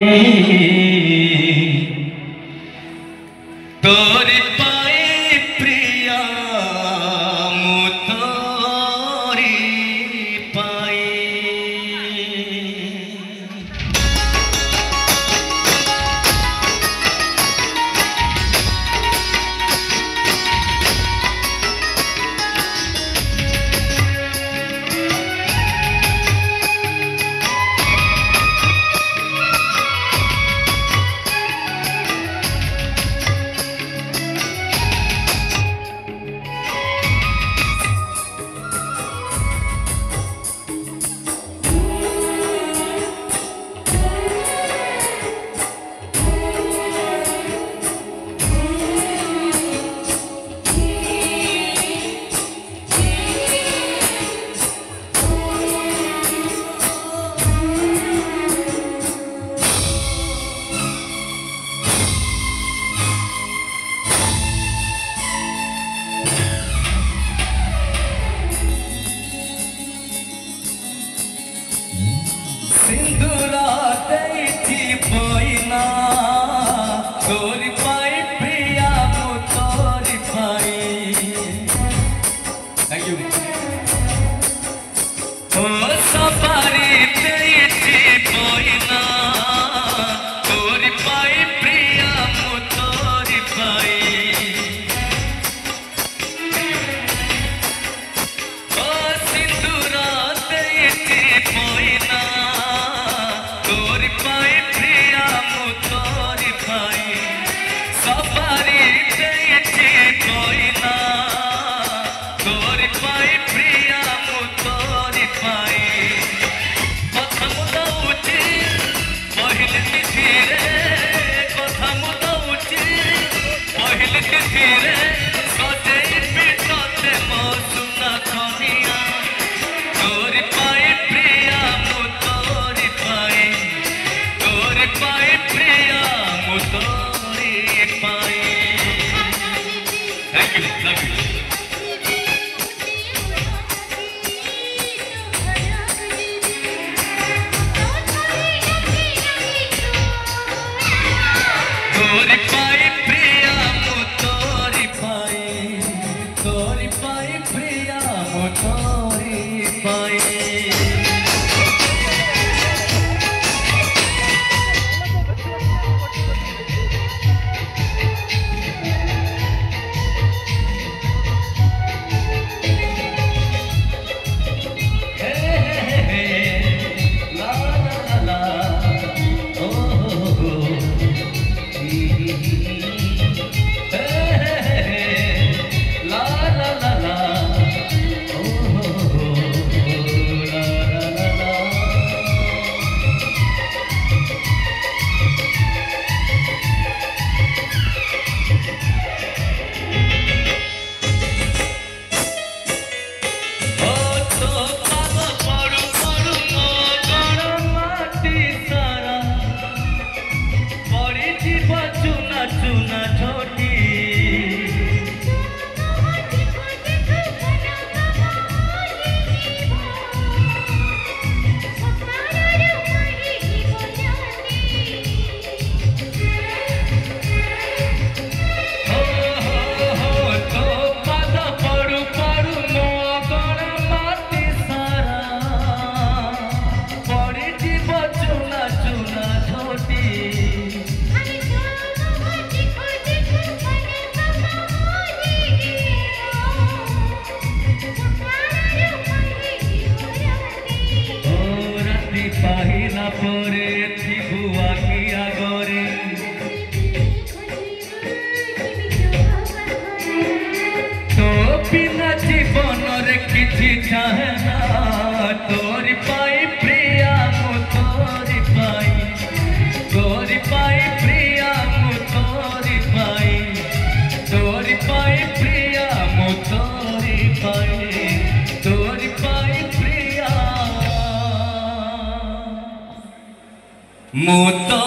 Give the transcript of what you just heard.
तोरी पाए प्रिया मु तोरी पाए सिंदूरा देती बोइना तोरी पाई प्रिया मु तोरी पाई। Thank you. ओ सवारी देती बोइना तोरी पाई प्रिया मु तोरी पाई। ओ सिंदूरा देती बोइना तोरी पाई प्रिया मु तोरी पाई। सवारी देती बोइना तोरी पाई प्रिया मु तोरी पाई। कथा मुदौची पहिले तिथिरे कथा मुदौची पहिले तिथिरे सजेई पिटते मो सुना कनिया तोरी पाई प्रिया मु तोरी पाई। तोरी पाई प्रिया मु तोरी पाई। Thank you love you. तोरी पाई प्रिया मु तोरी पाई। तोरी पाई प्रिया मु तोरी पाई। चुना छोटी पाहिला परे थिगुआ किया गोरे तो बिना जीवन रे किछि चाहे ना तोरी पाई प्रिया मु तोरी पाई। तोरी पाई प्रिया मु तोरी पाई। तोरी पाई प्रिया मु तोरी पाई। तोरी पाई प्रिया मु तो